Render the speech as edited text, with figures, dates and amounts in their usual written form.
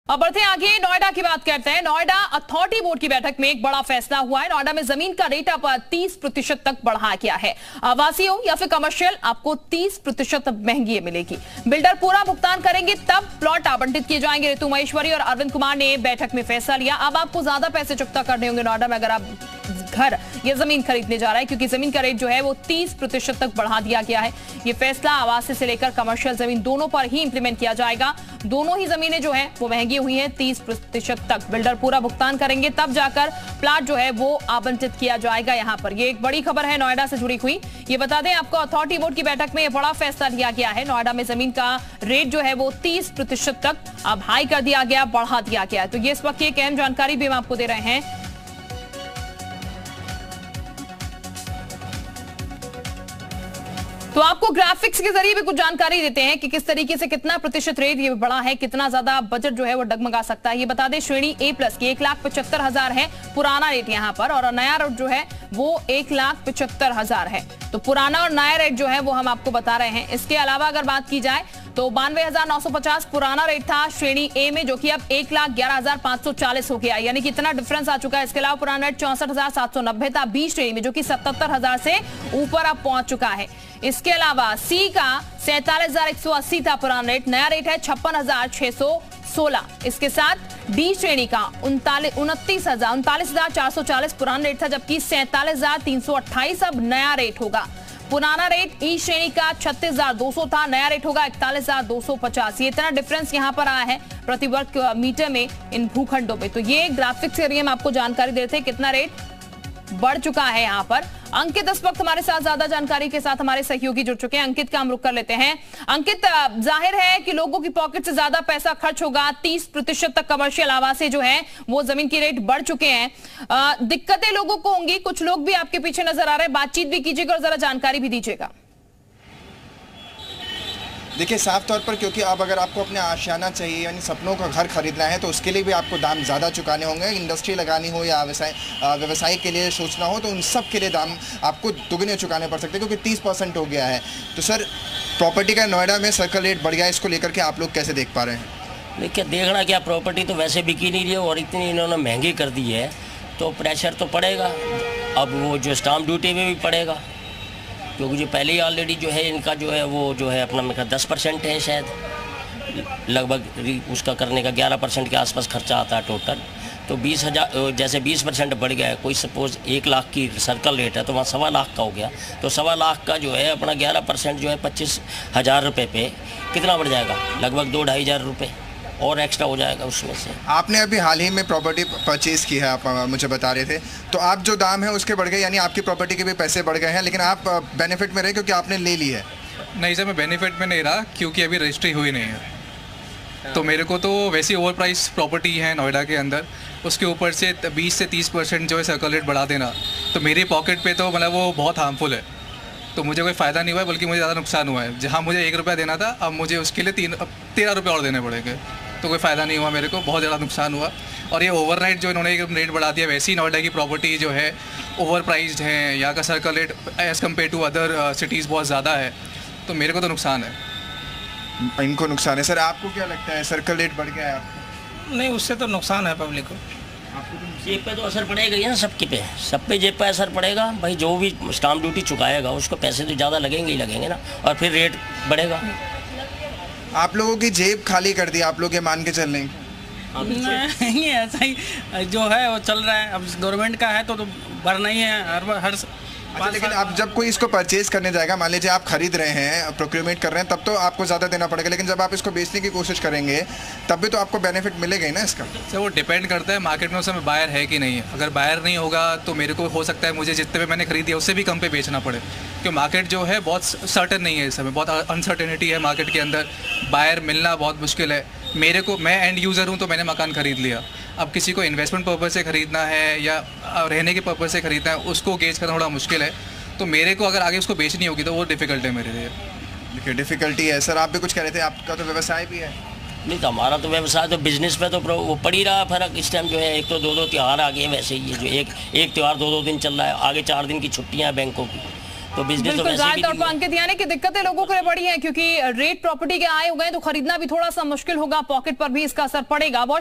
अब बढ़ते हैं आगे, नोएडा की बात करते हैं। नोएडा अथॉरिटी बोर्ड की बैठक में एक बड़ा फैसला हुआ है। नोएडा में जमीन का रेट अब 30% तक बढ़ा गया है। आवासीय हो या फिर कमर्शियल, आपको 30% महंगी मिलेगी। बिल्डर पूरा भुगतान करेंगे तब प्लॉट आवंटित किए जाएंगे। ऋतु महेश्वरी और अरविंद कुमार ने बैठक में फैसला लिया। अब आपको ज्यादा पैसे चुकता करने होंगे नोएडा में अगर आप घर या जमीन खरीदने जा रहा है, क्योंकि जमीन का रेट जो है वो 30% तक बढ़ा दिया गया है। ये फैसला आवासीय से लेकर कमर्शियल जमीन दोनों पर ही इंप्लीमेंट किया जाएगा। दोनों ही जमीनें जो है वो महंगी हुई हैं 30% तक। बिल्डर पूरा भुगतान करेंगे तब जाकर प्लाट जो है वो आवंटित किया जाएगा। यहाँ पर ये एक बड़ी खबर है नोएडा से जुड़ी हुई। ये बता दें आपको, अथॉरिटी बोर्ड की बैठक में ये बड़ा फैसला लिया गया है। नोएडा में जमीन का रेट जो है वो 30% तक अब हाई कर दिया गया, बढ़ा दिया गया है। तो ये इस वक्त की एक अहम जानकारी भी हम आपको दे रहे हैं। तो आपको ग्राफिक्स के जरिए भी कुछ जानकारी देते हैं कि किस तरीके से कितना प्रतिशत रेट ये बढ़ा है, कितना ज्यादा बजट जो है वो डगमगा सकता है। ये बता दें, श्रेणी A+ की 1,75,000 है पुराना रेट यहाँ पर, और नया रेट जो है वो 1,75,000 है। तो पुराना और नया रेट जो है वो हम आपको बता रहे हैं। इसके अलावा अगर बात की जाए तो 92,950 पुराना रेट था श्रेणी A में, जो कि अब 1,11,540 हो गया, यानी कि इतना डिफरेंस आ चुका है। इसके अलावा पुराना रेट 64,790 था B श्रेणी में, जो कि 77,000 से ऊपर अब पहुंच चुका है। इसके अलावा C का 47,180 था पुराना रेट, नया रेट है 56,616। इसके साथ D श्रेणी का 39,440 पुराना रेट था, जबकि 47,328 अब नया रेट होगा। पुराना रेट E श्रेणी का 36,200 था, नया रेट होगा 41,250। ये इतना डिफरेंस यहाँ पर आया है प्रति वर्ग मीटर में इन भूखंडों में। तो ये ग्राफिक्स के जरिए हम आपको जानकारी देते हैं कितना रेट बढ़ चुका है यहाँ पर। अंकित इस वक्त हमारे साथ ज्यादा जानकारी के साथ हमारे सहयोगी जुड़ चुके हैं। अंकित का हम रुख कर लेते हैं। अंकित, जाहिर है कि लोगों की पॉकेट से ज्यादा पैसा खर्च होगा। 30% तक कमर्शियल आवासें जो है वो जमीन की रेट बढ़ चुके हैं। दिक्कतें लोगों को होंगी, कुछ लोग भी आपके पीछे नजर आ रहे हैं। बातचीत भी कीजिएगा और जरा जानकारी भी दीजिएगा। देखिए, साफ तौर पर क्योंकि अब अगर आपको अपने आशियाना चाहिए, यानी सपनों का घर खरीदना है, तो उसके लिए भी आपको दाम ज़्यादा चुकाने होंगे। इंडस्ट्री लगानी हो या व्यवसाय के लिए सोचना हो, तो उन सब के लिए दाम आपको दुगने चुकाने पड़ सकते हैं, क्योंकि 30% हो गया है। तो सर, प्रॉपर्टी का नोएडा में सर्कल रेट बढ़ गया है, इसको लेकर के आप लोग कैसे देख पा रहे हैं? देखिए, देखना क्या, प्रॉपर्टी तो वैसे बिकी नहीं रही है और इतनी इन्होंने महंगी कर दी है, तो प्रेशर तो पड़ेगा। अब वो जो स्टाम्प ड्यूटी में भी पड़ेगा, क्योंकि जो पहले ही ऑलरेडी जो है इनका जो है वो जो है अपना मेरा 10% है शायद, लगभग उसका करने का 11% के आसपास खर्चा आता है टोटल। तो 20,000 जैसे 20% बढ़ गया है। कोई सपोज 1 लाख की सर्कल रेट है तो वहाँ 1.25 लाख का हो गया, तो 1.25 लाख का जो है अपना 11% जो है 25,000 रुपये पे कितना बढ़ जाएगा, लगभग 2-2,500 रुपये और एक्स्ट्रा हो जाएगा उसमें से। आपने अभी हाल ही में प्रॉपर्टी परचेज़ की है, आप मुझे बता रहे थे, तो आप जो दाम है उसके बढ़ गए, यानी आपकी प्रॉपर्टी के भी पैसे बढ़ गए हैं, लेकिन आप बेनिफिट में रहे क्योंकि आपने ले ली है? नहीं सर, मैं बेनिफिट में नहीं रहा क्योंकि अभी रजिस्ट्री हुई नहीं है। तो मेरे को तो वैसी ओवर प्राइस प्रॉपर्टी है नोएडा के अंदर, उसके ऊपर से 20 से 30% जो है सर्कल रेट बढ़ा देना, तो मेरी पॉकेट पे तो मतलब वो बहुत हार्मफुल है। तो मुझे कोई फ़ायदा नहीं हुआ है, बल्कि मुझे ज़्यादा नुकसान हुआ है। जहाँ मुझे 1 रुपया देना था, अब मुझे उसके लिए 13 रुपये और देने पड़ेंगे। तो कोई फ़ायदा नहीं हुआ मेरे को, बहुत ज़्यादा नुकसान हुआ। और ये ओवरनाइट जो इन्होंने रेट बढ़ा दिया, वैसे ही नोएडा की प्रॉपर्टी जो है ओवर प्राइस्ड है। यहाँ का circle rate as compare to other cities बहुत ज़्यादा है, तो मेरे को तो नुकसान है। इनको नुकसान है। सर, आपको क्या लगता है, सर्कल रेट बढ़ गया है आपको? नहीं, उससे तो नुकसान है पब्लिक को। जेब पे तो असर पड़ेगा ही ना, सबके पे, सब पे जेब पे असर पड़ेगा भाई। जो भी स्टाम्प ड्यूटी चुकाएगा उसको पैसे तो ज़्यादा लगेंगे ही लगेंगे ना, और फिर रेट बढ़ेगा। आप लोगों की जेब खाली कर दी, आप लोग ये मान के चल रहे हैं? नहीं, ऐसा ही जो है वो चल रहा है। अब गवर्नमेंट का है तो बढ़ना ही है हर अच्छा, लेकिन अब जब कोई इसको परचेज करने जाएगा, मान लीजिए आप खरीद रहे हैं, प्रोक्योरमेंट कर रहे हैं, तब तो आपको ज़्यादा देना पड़ेगा, लेकिन जब आप इसको बेचने की कोशिश करेंगे तब भी तो आपको बेनिफिट मिलेगा ही ना इसका? सर, वो डिपेंड करता है मार्केट में उस समय बायर है कि नहीं है। अगर बायर नहीं होगा तो मेरे को हो सकता है मुझे जितने पे मैंने खरीदी है उससे भी कम पे बेचना पड़े, क्योंकि मार्केट जो है बहुत सर्टन नहीं है इस समय, बहुत अनसर्टेनिटी है मार्केट के अंदर। बायर मिलना बहुत मुश्किल है। मैं एंड यूज़र हूँ, तो मैंने मकान खरीद लिया। अब किसी को इन्वेस्टमेंट पर्पज़ से ख़रीदना है या रहने के पर्पज़ से ख़रीदना है, उसको गेज करना थोड़ा मुश्किल है। तो मेरे को अगर आगे उसको बेचनी होगी तो वो डिफ़िकल्ट है मेरे लिए। देखिए, डिफ़िकल्टी है। सर, आप भी कुछ कह रहे थे, आपका तो व्यवसाय भी है? नहीं, तो हमारा तो व्यवसाय तो बिजनेस पे तो वो पड़ ही रहा फ़र्क। इस टाइम जो है एक तो 2-2 त्यौहार आ गए, वैसे ही जो एक त्यौहार 2-2 दिन चल रहा है, आगे 4 दिन की छुट्टियाँ हैं बैंकों की, तो बिजनेस तो वैसे भी नहीं। अंकित, यानी कि दिक्कतें लोगों के लिए बड़ी हैं, क्योंकि रेट प्रॉपर्टी के आए हो गए तो खरीदना भी थोड़ा सा मुश्किल होगा, पॉकेट पर भी इसका असर पड़ेगा। बहुत